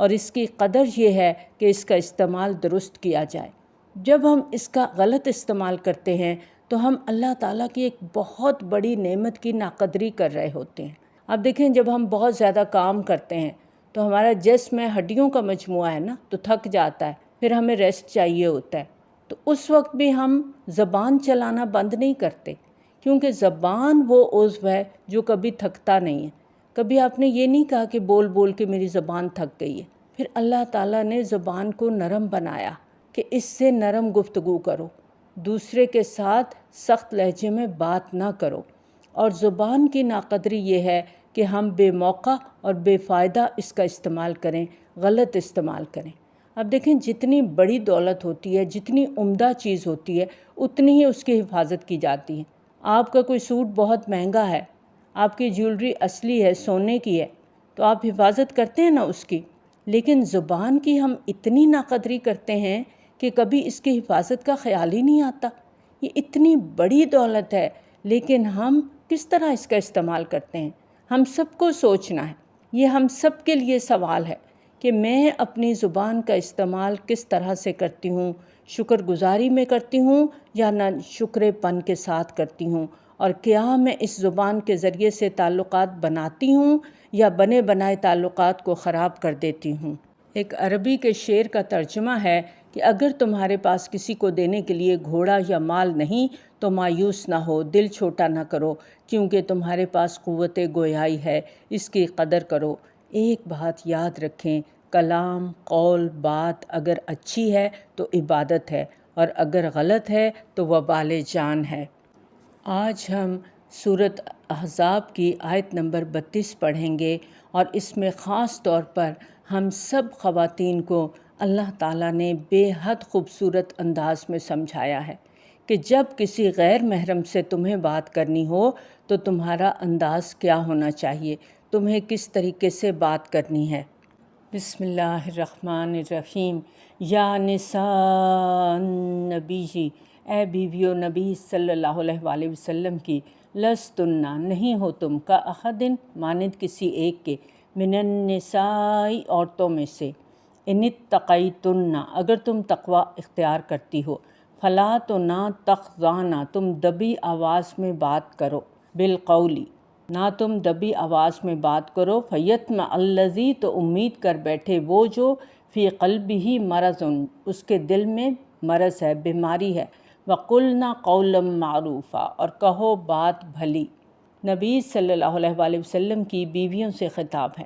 اور اس کی قدر یہ ہے کہ اس کا استعمال درست کیا جائے۔ جب ہم اس کا غلط استعمال کرتے ہیں تو ہم اللہ تعالیٰ کی ایک بہت بڑی نعمت کی ناقدری کر رہے ہوتے ہیں۔ اب دیکھیں، جب ہم بہت زیادہ کام کرتے ہیں تو ہمارا جسم ہڈیوں کا مجموعہ ہے نا، تو تھک جاتا ہے، پھر ہمیں ریسٹ چاہیے ہوتا ہے۔ تو اس وقت بھی ہم زبان چلانا بند نہیں کرتے، کیونکہ زبان وہ عضو ہے جو کبھی تھکتا نہیں ہے۔ کبھی آپ نے یہ نہیں کہا کہ بول بول کے میری زبان تھک گئی ہے۔ پھر اللہ تعالیٰ نے زبان کو نرم بنایا کہ اس سے نرم گفتگو کرو، دوسرے کے ساتھ سخت لہجے میں بات نہ کرو۔ اور زبان کی ناقدری یہ ہے کہ ہم بے موقع اور بے فائدہ اس کا استعمال کریں، غلط استعمال کریں۔ اب دیکھیں، جتنی بڑی دولت ہوتی ہے، جتنی عمدہ چیز ہوتی ہے، اتنی ہی اس کی حفاظت کی جاتی ہے۔ آپ کا کوئی سوٹ بہت مہنگا ہے، آپ کی جیولری اصلی ہے، سونے کی ہے، تو آپ حفاظت کرتے ہیں نا اس کی۔ لیکن زبان کی ہم اتنی ناقدری کرتے ہیں کہ کبھی اس کی حفاظت کا خیال ہی نہیں آتا۔ یہ اتنی بڑی دولت ہے، لیکن ہم کس طرح اس کا استعمال کرتے ہیں، ہم سب کو سوچنا ہے۔ یہ ہم سب کے لیے سوال ہے کہ میں اپنی زبان کا استعمال کس طرح سے کرتی ہوں، شکر گزاری میں کرتی ہوں یا نہ شکر پن کے ساتھ کرتی ہوں، اور کیا میں اس زبان کے ذریعے سے تعلقات بناتی ہوں یا بنے بنائے تعلقات کو خراب کر دیتی ہوں۔ ایک عربی کے شعر کا ترجمہ ہے کہ اگر تمہارے پاس کسی کو دینے کے لیے گھوڑا یا مال نہیں تو مایوس نہ ہو، دل چھوٹا نہ کرو، کیونکہ تمہارے پاس قوت گویائی ہے، اس کی قدر کرو۔ ایک بات یاد رکھیں، کلام، قول، بات اگر اچھی ہے تو عبادت ہے، اور اگر غلط ہے تو وبال جان ہے۔ آج ہم سورۃ احزاب کی آیت نمبر 32 پڑھیں گے، اور اس میں خاص طور پر ہم سب خواتین کو اللہ تعالیٰ نے بے حد خوبصورت انداز میں سمجھایا ہے کہ جب کسی غیر محرم سے تمہیں بات کرنی ہو تو تمہارا انداز کیا ہونا چاہیے، تمہیں کس طریقے سے بات کرنی ہے۔ بسم اللہ الرحمن الرحیم۔ یا نساء النبی، اے بیویو نبی صلی اللہ علیہ وآلہ وسلم کی، لستن، نہیں ہو تم، کا احدن، مانند کسی ایک کے، من النساء، عورتوں میں سے، ان اتقیتن، اگر تم تقوی اختیار کرتی ہو، فلا تو نہ تخضعن، تم دبی آواز میں بات کرو، بالقولی، نہ تم دبی آواز میں بات کرو، فیطمع الذی، تو امید کر بیٹھے وہ جو، فی قلبہ مرض، اس کے دل میں مرض ہے، بیماری ہے، وقلنا قولا معروفا، اور کہو بات بھلی۔ نبی صلی اللہ علیہ وآلہ وسلم کی بیویوں سے خطاب ہے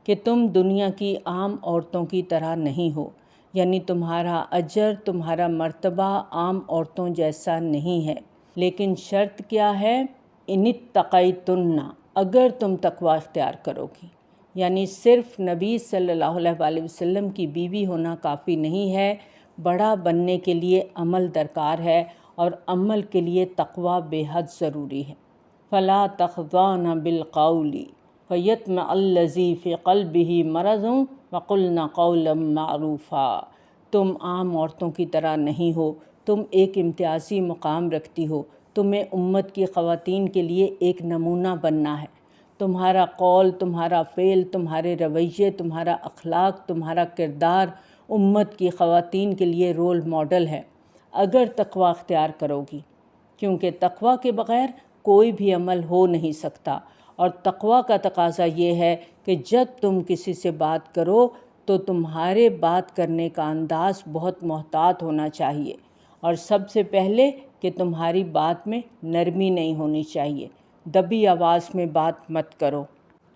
کہ تم دنیا کی عام عورتوں کی طرح نہیں ہو، یعنی تمہارا اجر، تمہارا مرتبہ عام عورتوں جیسا نہیں ہے، لیکن شرط کیا ہے، ان اتقیتن، اگر تم تقوی اختیار کرو گی۔ یعنی صرف نبی صلی اللہ علیہ وآلہ وسلم کی بیوی ہونا کافی نہیں ہے، بڑا بننے کے لیے عمل درکار ہے، اور عمل کے لیے تقوی بے حد ضروری ہے۔ فلا تخضعن بالقول فیطمع الذی فی قلبہ مرض وقلن قولا معروفا، تم عام عورتوں کی طرح نہیں ہو، تم ایک امتیازی مقام رکھتی ہو، تمہیں امت کی خواتین کے لیے ایک نمونہ بننا ہے۔ تمہارا قول، تمہارا فعل، تمہارے رویے، تمہارا اخلاق، تمہارا کردار امت کی خواتین کے لیے رول ماڈل ہے، اگر تقوی اختیار کرو گی، کیونکہ تقوی کے بغیر کوئی بھی عمل ہو نہیں سکتا۔ اور تقوی کا تقاضا یہ ہے کہ جب تم کسی سے بات کرو تو تمہارے بات کرنے کا انداز بہت محتاط ہونا چاہیے، اور سب سے پہلے کہ تمہاری بات میں نرمی نہیں ہونی چاہیے، دبی آواز میں بات مت کرو۔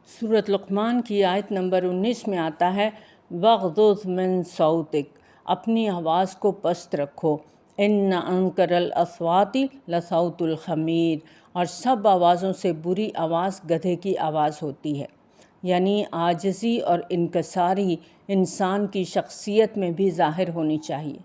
سورۃ لقمان کی آیت نمبر 19 میں آتا ہے، وَاغْضُضْ مِن صَوْتِكَ، اپنی آواز کو پست رکھو، إِنَّ أَنكَرَ الْأَصْوَاتِ لَصَوْتُ الْحَمِيرِ، اور سب آوازوں سے بری آواز گدھے کی آواز ہوتی ہے۔ یعنی عاجزی اور انکساری انسان کی شخصیت میں بھی ظاہر ہونی چاہیے،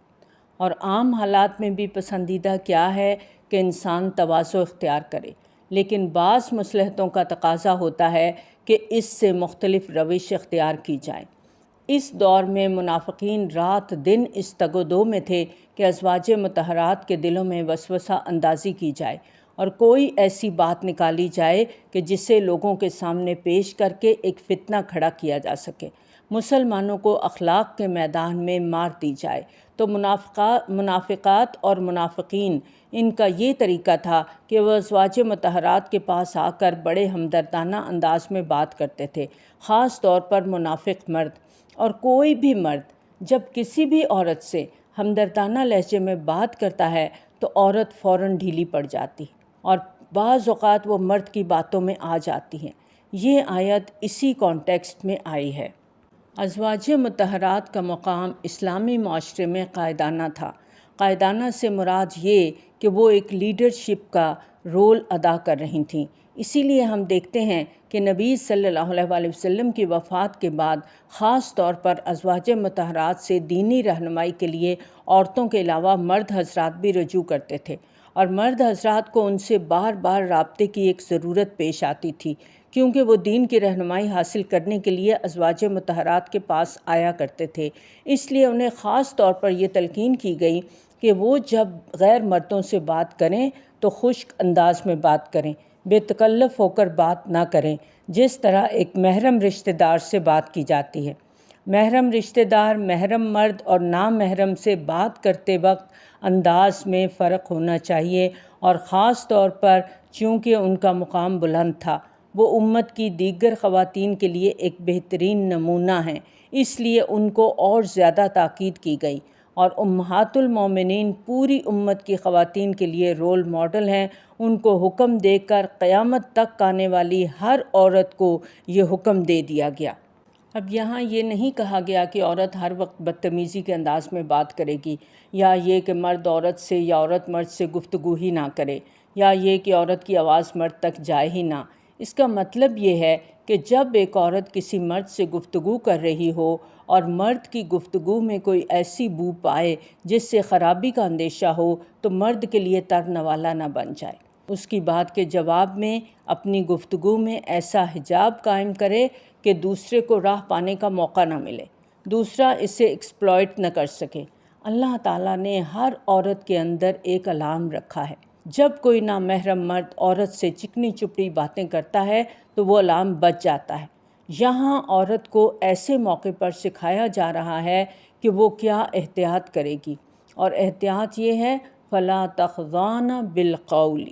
اور عام حالات میں بھی پسندیدہ کیا ہے کہ انسان تواضع اختیار کرے، لیکن بعض مصلحتوں کا تقاضا ہوتا ہے کہ اس سے مختلف روش اختیار کی جائے۔ اس دور میں منافقین رات دن اس تگ و دو میں تھے کہ ازواج مطہرات کے دلوں میں وسوسہ اندازی کی جائے، اور کوئی ایسی بات نکالی جائے کہ جسے لوگوں کے سامنے پیش کر کے ایک فتنہ کھڑا کیا جا سکے۔ مسلمانوں کو اخلاق کے میدان میں مار دی جائے۔ تو منافقات اور منافقین، ان کا یہ طریقہ تھا کہ وہ ازواج مطہرات کے پاس آ کر بڑے ہمدردانہ انداز میں بات کرتے تھے، خاص طور پر منافق مرد۔ اور کوئی بھی مرد جب کسی بھی عورت سے ہمدردانہ لہجے میں بات کرتا ہے تو عورت فوراً ڈھیلی پڑ جاتی اور بعض اوقات وہ مرد کی باتوں میں آ جاتی ہیں۔ یہ آیت اسی کانٹیکسٹ میں آئی ہے۔ ازواج مطہرات کا مقام اسلامی معاشرے میں قائدانہ تھا۔ قائدانہ سے مراد یہ کہ وہ ایک لیڈرشپ کا رول ادا کر رہی تھیں۔ اسی لیے ہم دیکھتے ہیں کہ نبی صلی اللہ علیہ وسلم کی وفات کے بعد خاص طور پر ازواج مطہرات سے دینی رہنمائی کے لیے عورتوں کے علاوہ مرد حضرات بھی رجوع کرتے تھے، اور مرد حضرات کو ان سے بار بار رابطے کی ایک ضرورت پیش آتی تھی، کیونکہ وہ دین کی رہنمائی حاصل کرنے کے لیے ازواج مطہرات کے پاس آیا کرتے تھے۔ اس لیے انہیں خاص طور پر یہ تلقین کی گئی کہ وہ جب غیر مردوں سے بات کریں تو خشک انداز میں بات کریں، بے تکلف ہو کر بات نہ کریں، جس طرح ایک محرم رشتہ دار سے بات کی جاتی ہے۔ محرم رشتہ دار، محرم مرد اور نامحرم سے بات کرتے وقت انداز میں فرق ہونا چاہیے، اور خاص طور پر چونکہ ان کا مقام بلند تھا، وہ امت کی دیگر خواتین کے لیے ایک بہترین نمونہ ہیں، اس لیے ان کو اور زیادہ تاکید کی گئی، اور امہات المومنین پوری امت کی خواتین کے لیے رول ماڈل ہیں۔ ان کو حکم دے کر قیامت تک آنے والی ہر عورت کو یہ حکم دے دیا گیا۔ اب یہاں یہ نہیں کہا گیا کہ عورت ہر وقت بدتمیزی کے انداز میں بات کرے گی، یا یہ کہ مرد عورت سے یا عورت مرد سے گفتگو ہی نہ کرے، یا یہ کہ عورت کی آواز مرد تک جائے ہی نہ۔ اس کا مطلب یہ ہے کہ جب ایک عورت کسی مرد سے گفتگو کر رہی ہو اور مرد کی گفتگو میں کوئی ایسی بو پائے جس سے خرابی کا اندیشہ ہو، تو مرد کے لیے ترنوالا نہ بن جائے۔ اس کی بات کے جواب میں اپنی گفتگو میں ایسا حجاب قائم کرے کہ دوسرے کو راہ پانے کا موقع نہ ملے، دوسرا اسے ایکسپلائٹ نہ کر سکے۔ اللہ تعالیٰ نے ہر عورت کے اندر ایک الارم رکھا ہے۔ جب کوئی نامحرم مرد عورت سے چکنی چپڑی باتیں کرتا ہے تو وہ الارم بج جاتا ہے۔ یہاں عورت کو ایسے موقع پر سکھایا جا رہا ہے کہ وہ کیا احتیاط کرے گی، اور احتیاط یہ ہے فَلَا تَخْضَعْنَ بِالْقَوْلِ۔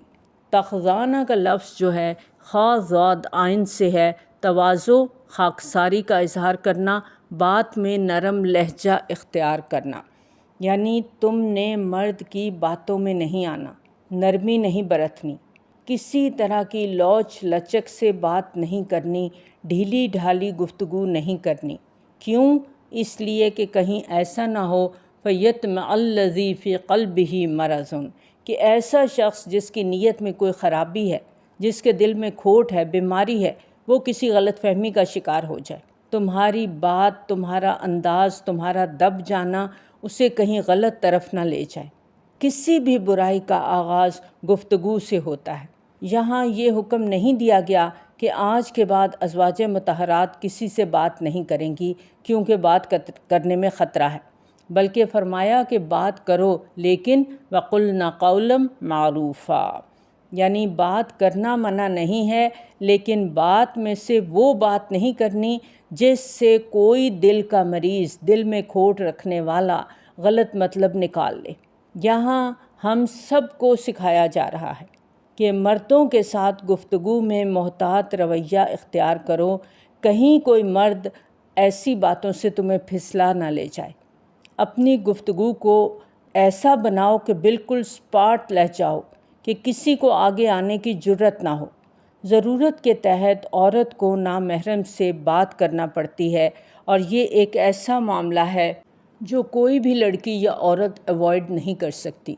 تخضعن کا لفظ جو ہے خا ضاد عین سے ہے، تواضع، خاکساری کا اظہار کرنا، بات میں نرم لہجہ اختیار کرنا۔ یعنی تم نے مرد کی باتوں میں نہیں آنا، نرمی نہیں برتنی، کسی طرح کی لوچ لچک سے بات نہیں کرنی، ڈھیلی ڈھالی گفتگو نہیں کرنی۔ کیوں؟ اس لیے کہ کہیں ایسا نہ ہو فَيَطْمَعَ الَّذِي فِي قَلْبِهِ مَرَضٌ، کہ ایسا شخص جس کی نیت میں کوئی خرابی ہے، جس کے دل میں کھوٹ ہے، بیماری ہے، وہ کسی غلط فہمی کا شکار ہو جائے۔ تمہاری بات، تمہارا انداز، تمہارا دب جانا اسے کہیں غلط طرف نہ لے جائے۔ کسی بھی برائی کا آغاز گفتگو سے ہوتا ہے۔ یہاں یہ حکم نہیں دیا گیا کہ آج کے بعد ازواج مطہرات کسی سے بات نہیں کریں گی کیونکہ بات کرنے میں خطرہ ہے، بلکہ فرمایا کہ بات کرو لیکن وَقُلْنَ قَوْلًا مَعْرُوفًا، یعنی بات کرنا منع نہیں ہے، لیکن بات میں سے وہ بات نہیں کرنی جس سے کوئی دل کا مریض، دل میں کھوٹ رکھنے والا غلط مطلب نکال لے۔ یہاں ہم سب کو سکھایا جا رہا ہے کہ مردوں کے ساتھ گفتگو میں محتاط رویہ اختیار کرو، کہیں کوئی مرد ایسی باتوں سے تمہیں پھسلا نہ لے جائے۔ اپنی گفتگو کو ایسا بناؤ کہ بالکل سپاٹ لہجہ ہو، کہ کسی کو آگے آنے کی جرت نہ ہو۔ ضرورت کے تحت عورت کو نامحرم سے بات کرنا پڑتی ہے، اور یہ ایک ایسا معاملہ ہے جو کوئی بھی لڑکی یا عورت ایوائڈ نہیں کر سکتی۔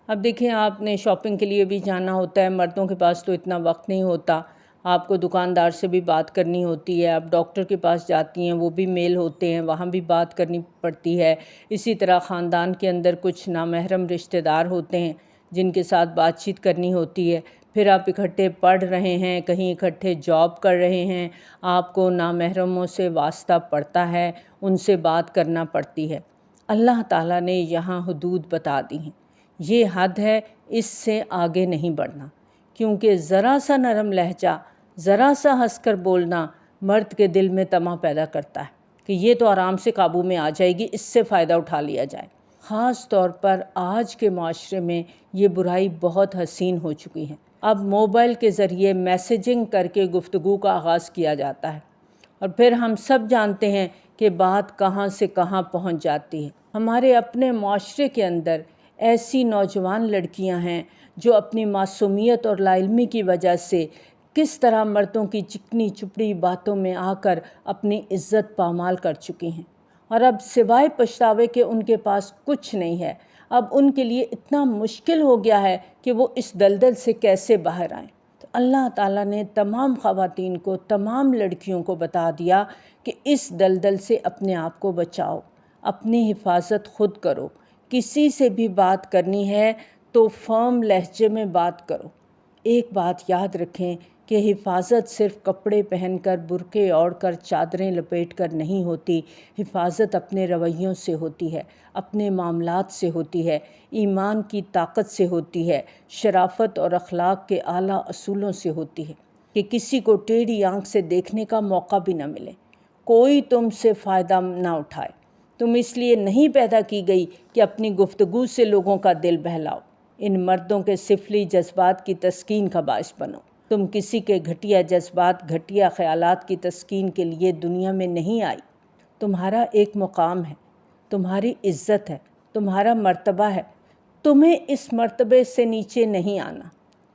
اب دیکھیں، آپ نے شاپنگ کے لیے بھی جانا ہوتا ہے، مردوں کے پاس تو اتنا وقت نہیں ہوتا، آپ کو دکاندار سے بھی بات کرنی ہوتی ہے، آپ ڈاکٹر کے پاس جاتی ہیں، وہ بھی میل ہوتے ہیں، وہاں بھی بات کرنی پڑتی ہے۔ اسی طرح خاندان کے اندر کچھ نامحرم رشتہ دار ہوتے ہیں جن کے ساتھ بات چیت کرنی ہوتی ہے، پھر آپ اکٹھے پڑھ رہے ہیں، کہیں اکٹھے جاب کر رہے ہیں، آپ کو نامحرموں سے واسطہ پڑتا ہے، ان سے بات کرنا پڑتی ہے۔ اللہ تعالیٰ نے یہاں حدود بتا دی ہیں، یہ حد ہے، اس سے آگے نہیں بڑھنا، کیونکہ ذرا سا نرم لہجہ، ذرا سا ہنس کر بولنا مرد کے دل میں طمع پیدا کرتا ہے۔ کہ یہ تو آرام سے قابو میں آ جائے گی، اس سے فائدہ اٹھا لیا جائے۔ خاص طور پر آج کے معاشرے میں یہ برائی بہت حسین ہو چکی ہے۔ اب موبائل کے ذریعے میسیجنگ کر کے گفتگو کا آغاز کیا جاتا ہے، اور پھر ہم سب جانتے ہیں کہ بات کہاں سے کہاں پہنچ جاتی ہے۔ ہمارے اپنے معاشرے کے اندر ایسی نوجوان لڑکیاں ہیں جو اپنی معصومیت اور لا علمی کی وجہ سے کس طرح مردوں کی چکنی چپڑی باتوں میں آ کر اپنی عزت پامال کر چکی ہیں، اور اب سوائے پچھتاوے کے ان کے پاس کچھ نہیں ہے۔ اب ان کے لیے اتنا مشکل ہو گیا ہے کہ وہ اس دلدل سے کیسے باہر آئیں۔ تو اللہ تعالیٰ نے تمام خواتین کو، تمام لڑکیوں کو بتا دیا کہ اس دلدل سے اپنے آپ کو بچاؤ، اپنی حفاظت خود کرو۔ کسی سے بھی بات کرنی ہے تو فرم لہجے میں بات کرو۔ ایک بات یاد رکھیں کہ حفاظت صرف کپڑے پہن کر، برقعے اوڑھ کر، چادریں لپیٹ کر نہیں ہوتی۔ حفاظت اپنے رویوں سے ہوتی ہے، اپنے معاملات سے ہوتی ہے، ایمان کی طاقت سے ہوتی ہے، شرافت اور اخلاق کے اعلیٰ اصولوں سے ہوتی ہے کہ کسی کو ٹیڑھی آنکھ سے دیکھنے کا موقع بھی نہ ملے، کوئی تم سے فائدہ نہ اٹھائے۔ تم اس لیے نہیں پیدا کی گئی کہ اپنی گفتگو سے لوگوں کا دل بہلاؤ، ان مردوں کے سفلی جذبات کی تسکین کا باعث بنو۔ تم کسی کے گھٹیا جذبات، گھٹیا خیالات کی تسکین کے لیے دنیا میں نہیں آئی۔ تمہارا ایک مقام ہے، تمہاری عزت ہے، تمہارا مرتبہ ہے، تمہیں اس مرتبے سے نیچے نہیں آنا۔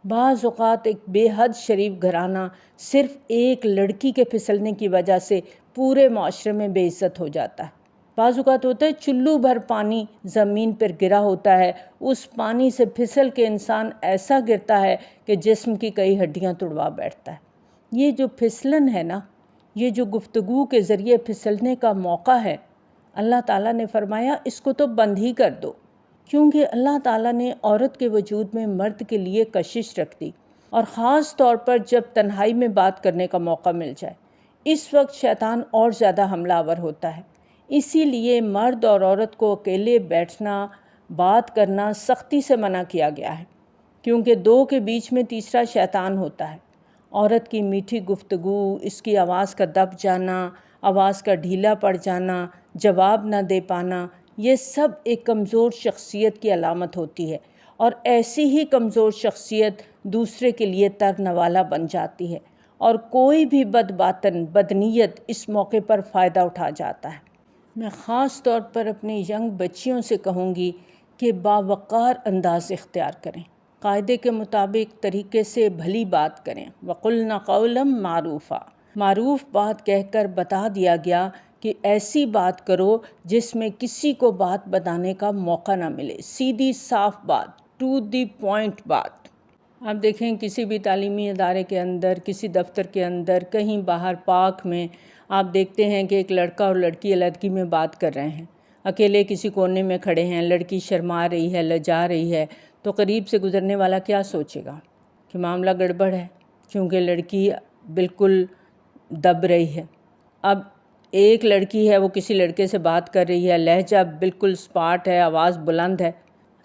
بعض اوقات ایک بے حد شریف گھرانہ صرف ایک لڑکی کے پھسلنے کی وجہ سے پورے معاشرے میں بے عزت ہو جاتا ہے۔ بعض اوقات ہوتا ہے چلو بھر پانی زمین پر گرا ہوتا ہے، اس پانی سے پھسل کے انسان ایسا گرتا ہے کہ جسم کی کئی ہڈیاں توڑوا بیٹھتا ہے۔ یہ جو پھسلن ہے نا، یہ جو گفتگو کے ذریعے پھسلنے کا موقع ہے، اللہ تعالیٰ نے فرمایا اس کو تو بند ہی کر دو، کیونکہ اللہ تعالیٰ نے عورت کے وجود میں مرد کے لیے کشش رکھ دی، اور خاص طور پر جب تنہائی میں بات کرنے کا موقع مل جائے، اس وقت شیطان اور زیادہ حملہ آور ہوتا ہے۔ اسی لیے مرد اور عورت کو اکیلے بیٹھنا، بات کرنا سختی سے منع کیا گیا ہے، کیونکہ دو کے بیچ میں تیسرا شیطان ہوتا ہے۔ عورت کی میٹھی گفتگو، اس کی آواز کا دب جانا، آواز کا ڈھیلا پڑ جانا، جواب نہ دے پانا، یہ سب ایک کمزور شخصیت کی علامت ہوتی ہے، اور ایسی ہی کمزور شخصیت دوسرے کے لیے ترنوالا بن جاتی ہے، اور کوئی بھی بد باطن، بدنیت اس موقع پر فائدہ اٹھا جاتا ہے۔ میں خاص طور پر اپنی ینگ بچیوں سے کہوں گی کہ باوقار انداز اختیار کریں، قاعدے کے مطابق طریقے سے بھلی بات کریں۔ وَقُلْنَ قَوْلًا مَعْرُوفًا، معروف بات کہہ کر بتا دیا گیا کہ ایسی بات کرو جس میں کسی کو بات بتانے کا موقع نہ ملے، سیدھی صاف بات، ٹو دی پوائنٹ بات۔ آپ دیکھیں کسی بھی تعلیمی ادارے کے اندر، کسی دفتر کے اندر، کہیں باہر پارک میں، آپ دیکھتے ہیں کہ ایک لڑکا اور لڑکی علیحدگی میں بات کر رہے ہیں، اکیلے کسی کونے میں کھڑے ہیں، لڑکی شرما رہی ہے، لجا رہی ہے، تو قریب سے گزرنے والا کیا سوچے گا کہ معاملہ گڑبڑ ہے، کیونکہ لڑکی بالکل دب رہی ہے۔ اب ایک لڑکی ہے، وہ کسی لڑکے سے بات کر رہی ہے، لہجہ بالکل سپاٹ ہے، آواز بلند ہے،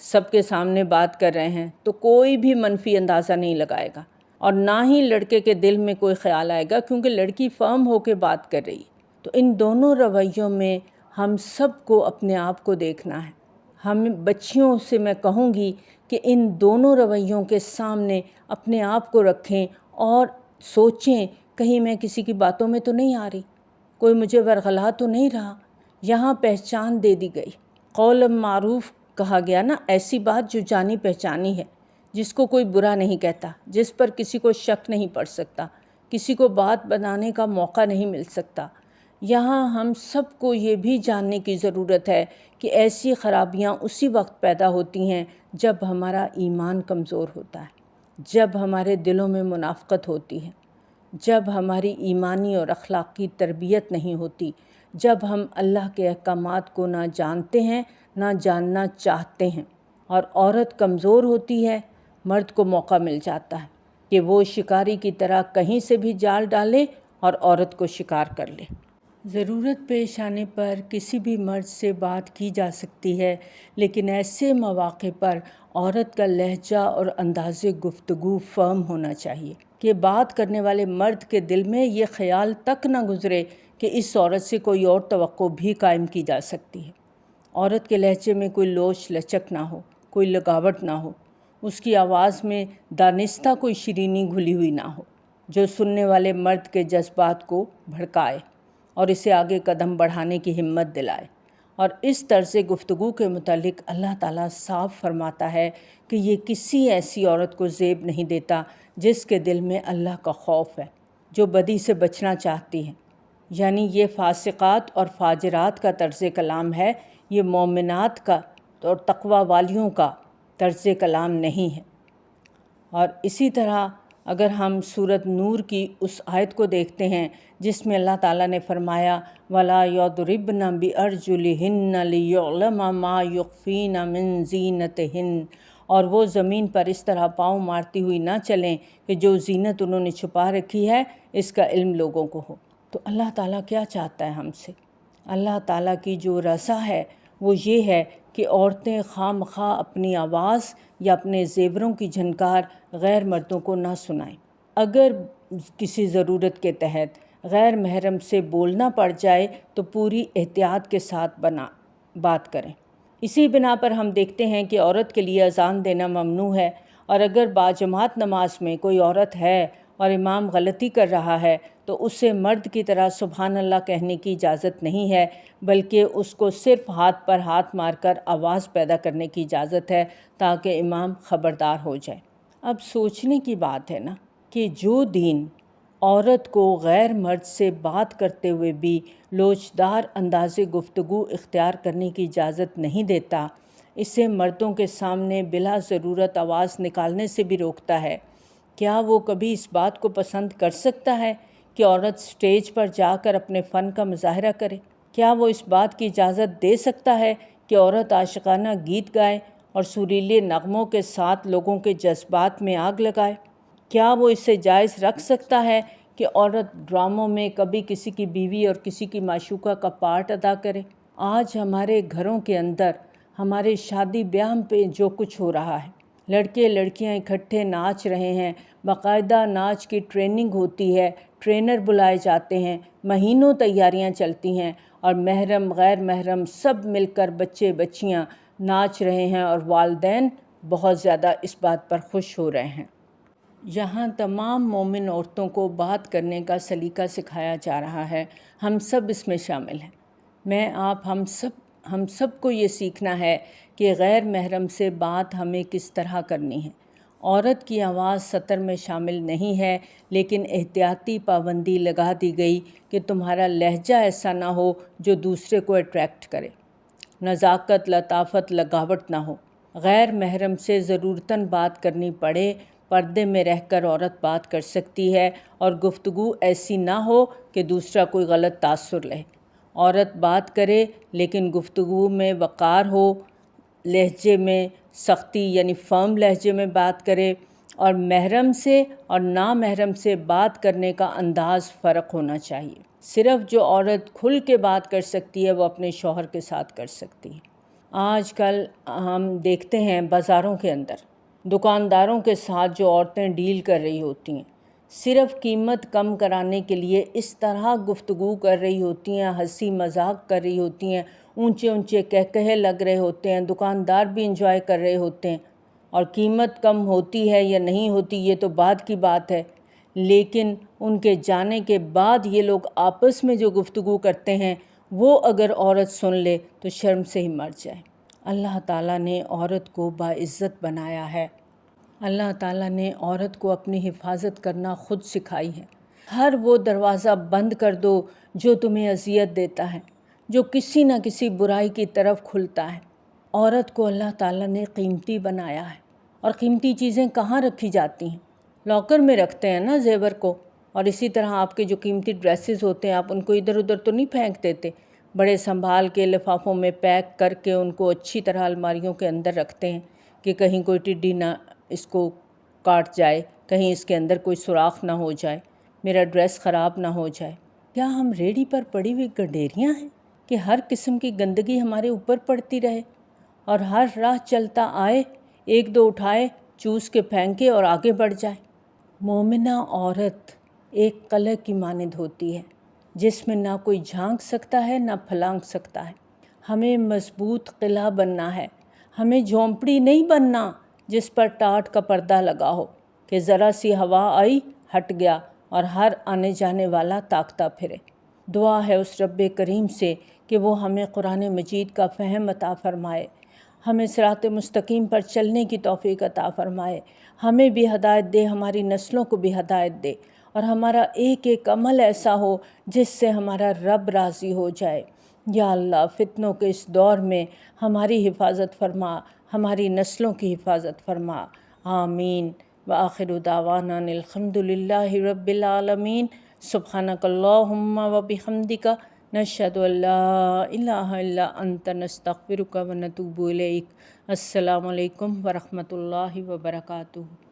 سب کے سامنے بات کر رہے ہیں، تو کوئی بھی منفی اندازہ نہیں لگائے گا، اور نہ ہی لڑکے کے دل میں کوئی خیال آئے گا، کیونکہ لڑکی فرم ہو کے بات کر رہی ہے۔ تو ان دونوں رویوں میں ہم سب کو اپنے آپ کو دیکھنا ہے۔ ہم بچیوں سے میں کہوں گی کہ ان دونوں رویوں کے سامنے اپنے آپ کو رکھیں اور سوچیں کہیں میں کسی کی باتوں میں تو نہیں آ رہی، کوئی مجھے ورغلا تو نہیں رہا، یہاں پہچان دے دی گئی۔ قول معروف کہا گیا نا، ایسی بات جو جانی پہچانی ہے، جس کو کوئی برا نہیں کہتا، جس پر کسی کو شک نہیں پڑ سکتا، کسی کو بات بنانے کا موقع نہیں مل سکتا۔ یہاں ہم سب کو یہ بھی جاننے کی ضرورت ہے کہ ایسی خرابیاں اسی وقت پیدا ہوتی ہیں جب ہمارا ایمان کمزور ہوتا ہے، جب ہمارے دلوں میں منافقت ہوتی ہے، جب ہماری ایمانی اور اخلاقی تربیت نہیں ہوتی، جب ہم اللہ کے احکامات کو نہ جانتے ہیں، نہ جاننا چاہتے ہیں، اور عورت کمزور ہوتی ہے، مرد کو موقع مل جاتا ہے کہ وہ شکاری کی طرح کہیں سے بھی جال ڈالے اور عورت کو شکار کر لے۔ ضرورت پیش آنے پر کسی بھی مرد سے بات کی جا سکتی ہے، لیکن ایسے مواقع پر عورت کا لہجہ اور انداز گفتگو فرم ہونا چاہیے کہ بات کرنے والے مرد کے دل میں یہ خیال تک نہ گزرے کہ اس عورت سے کوئی اور توقع بھی قائم کی جا سکتی ہے۔ عورت کے لہجے میں کوئی لوچ لچک نہ ہو، کوئی لگاوٹ نہ ہو، اس کی آواز میں دانستہ کوئی شیرینی گھلی ہوئی نہ ہو جو سننے والے مرد کے جذبات کو بھڑکائے اور اسے آگے قدم بڑھانے کی ہمت دلائے۔ اور اس طرز گفتگو کے متعلق اللہ تعالیٰ صاف فرماتا ہے کہ یہ کسی ایسی عورت کو زیب نہیں دیتا جس کے دل میں اللہ کا خوف ہے، جو بدی سے بچنا چاہتی ہے۔ یعنی یہ فاسقات اور فاجرات کا طرز کلام ہے، یہ مومنات کا اور تقوی والیوں کا طرز کلام نہیں ہے۔ اور اسی طرح اگر ہم سورۃ نور کی اس آیت کو دیکھتے ہیں جس میں اللہ تعالیٰ نے فرمایا وَلَا يَضْرِبْنَ بِأَرْجُلِهِنَّ لِيُعْلَمَ مَا يُخْفِينَ مِن زِينَتِهِنَّ، اور وہ زمین پر اس طرح پاؤں مارتی ہوئی نہ چلیں کہ جو زینت انہوں نے چھپا رکھی ہے اس کا علم لوگوں کو ہو۔ تو اللہ تعالیٰ کیا چاہتا ہے ہم سے؟ اللہ تعالیٰ کی جو رضا ہے وہ یہ ہے کہ عورتیں خواہ مخواہ اپنی آواز یا اپنے زیوروں کی جھنکار غیر مردوں کو نہ سنائیں۔ اگر کسی ضرورت کے تحت غیر محرم سے بولنا پڑ جائے تو پوری احتیاط کے ساتھ بات کریں۔ اسی بنا پر ہم دیکھتے ہیں کہ عورت کے لیے اذان دینا ممنوع ہے، اور اگر باجماعت نماز میں کوئی عورت ہے اور امام غلطی کر رہا ہے تو اسے مرد کی طرح سبحان اللہ کہنے کی اجازت نہیں ہے، بلکہ اس کو صرف ہاتھ پر ہاتھ مار کر آواز پیدا کرنے کی اجازت ہے تاکہ امام خبردار ہو جائے۔ اب سوچنے کی بات ہے نا کہ جو دین عورت کو غیر مرد سے بات کرتے ہوئے بھی لوچدار انداز گفتگو اختیار کرنے کی اجازت نہیں دیتا، اسے مردوں کے سامنے بلا ضرورت آواز نکالنے سے بھی روکتا ہے، کیا وہ کبھی اس بات کو پسند کر سکتا ہے کہ عورت سٹیج پر جا کر اپنے فن کا مظاہرہ کرے؟ کیا وہ اس بات کی اجازت دے سکتا ہے کہ عورت عاشقانہ گیت گائے اور سریلے نغموں کے ساتھ لوگوں کے جذبات میں آگ لگائے؟ کیا وہ اسے جائز رکھ سکتا ہے کہ عورت ڈراموں میں کبھی کسی کی بیوی اور کسی کی معشوقہ کا پارٹ ادا کرے؟ آج ہمارے گھروں کے اندر ہمارے شادی بیاہ پہ جو کچھ ہو رہا ہے، لڑکے لڑکیاں اکٹھے ناچ رہے ہیں، باقاعدہ ناچ کی ٹریننگ ہوتی ہے، ٹرینر بلائے جاتے ہیں، مہینوں تیاریاں چلتی ہیں، اور محرم غیر محرم سب مل کر بچے بچیاں ناچ رہے ہیں، اور والدین بہت زیادہ اس بات پر خوش ہو رہے ہیں۔ یہاں تمام مومن عورتوں کو بات کرنے کا سلیقہ سکھایا جا رہا ہے، ہم سب اس میں شامل ہیں۔ میں آپ ہم سب کو یہ سیکھنا ہے کہ غیر محرم سے بات ہمیں کس طرح کرنی ہے۔ عورت کی آواز سطر میں شامل نہیں ہے، لیکن احتیاطی پابندی لگا دی گئی کہ تمہارا لہجہ ایسا نہ ہو جو دوسرے کو اٹریکٹ کرے، نزاکت، لطافت، لگاوٹ نہ ہو۔ غیر محرم سے ضرورتاً بات کرنی پڑے، پردے میں رہ کر عورت بات کر سکتی ہے، اور گفتگو ایسی نہ ہو کہ دوسرا کوئی غلط تاثر لے۔ عورت بات کرے لیکن گفتگو میں وقار ہو، لہجے میں سختی یعنی فرم لہجے میں بات کرے، اور محرم سے اور نامحرم سے بات کرنے کا انداز فرق ہونا چاہیے۔ صرف جو عورت کھل کے بات کر سکتی ہے وہ اپنے شوہر کے ساتھ کر سکتی ہے۔ آج کل ہم دیکھتے ہیں بازاروں کے اندر دکانداروں کے ساتھ جو عورتیں ڈیل کر رہی ہوتی ہیں، صرف قیمت کم کرانے کے لیے اس طرح گفتگو کر رہی ہوتی ہیں، ہنسی مذاق کر رہی ہوتی ہیں، اونچے اونچے کہے لگ رہے ہوتے ہیں، دکاندار بھی انجوائے کر رہے ہوتے ہیں، اور قیمت کم ہوتی ہے یا نہیں ہوتی یہ تو بعد کی بات ہے، لیکن ان کے جانے کے بعد یہ لوگ آپس میں جو گفتگو کرتے ہیں وہ اگر عورت سن لے تو شرم سے ہی مر جائے۔ اللہ تعالیٰ نے عورت کو باعزت بنایا ہے، اللہ تعالیٰ نے عورت کو اپنی حفاظت کرنا خود سکھائی ہے۔ ہر وہ دروازہ بند کر دو جو تمہیں اذیت دیتا ہے، جو کسی نہ کسی برائی کی طرف کھلتا ہے۔ عورت کو اللہ تعالیٰ نے قیمتی بنایا ہے، اور قیمتی چیزیں کہاں رکھی جاتی ہیں؟ لاکر میں رکھتے ہیں نا زیور کو، اور اسی طرح آپ کے جو قیمتی ڈریسز ہوتے ہیں آپ ان کو ادھر ادھر تو نہیں پھینک دیتے، بڑے سنبھال کے لفافوں میں پیک کر کے ان کو اچھی طرح الماریوں کے اندر رکھتے ہیں کہ کہیں کوئی ٹڈی نہ اس کو کاٹ جائے، کہیں اس کے اندر کوئی سوراخ نہ ہو جائے، میرا ڈریس خراب نہ ہو جائے۔ کیا ہم ریڑھی پر پڑی ہوئی گڈیریاں ہیں کہ ہر قسم کی گندگی ہمارے اوپر پڑتی رہے اور ہر راہ چلتا آئے ایک دو اٹھائے چوس کے پھینکے اور آگے بڑھ جائے؟ مومنہ عورت ایک قلعہ کی مانند ہوتی ہے جس میں نہ کوئی جھانک سکتا ہے نہ پھلانگ سکتا ہے۔ ہمیں مضبوط قلعہ بننا ہے، ہمیں جھونپڑی نہیں بننا جس پر ٹاٹ کا پردہ لگا ہو کہ ذرا سی ہوا آئی ہٹ گیا اور ہر آنے جانے والا تاکتا پھرے۔ دعا ہے اس رب کریم سے کہ وہ ہمیں قرآن مجید کا فہم عطا فرمائے، ہمیں صراط مستقیم پر چلنے کی توفیق عطا فرمائے، ہمیں بھی ہدایت دے، ہماری نسلوں کو بھی ہدایت دے، اور ہمارا ایک ایک عمل ایسا ہو جس سے ہمارا رب راضی ہو جائے۔ یا اللہ، فتنوں کے اس دور میں ہماری حفاظت فرما، ہماری نسلوں کی حفاظت فرما، آمین۔ وآخر دعوانا الحمد للہ رب العالمین۔ سبحانک اللہم وبحمدک، نشہد ان لا الہ الا انت، نستغفرک ونتوب الیک۔ السلام علیکم ورحمۃ اللہ وبرکاتہ۔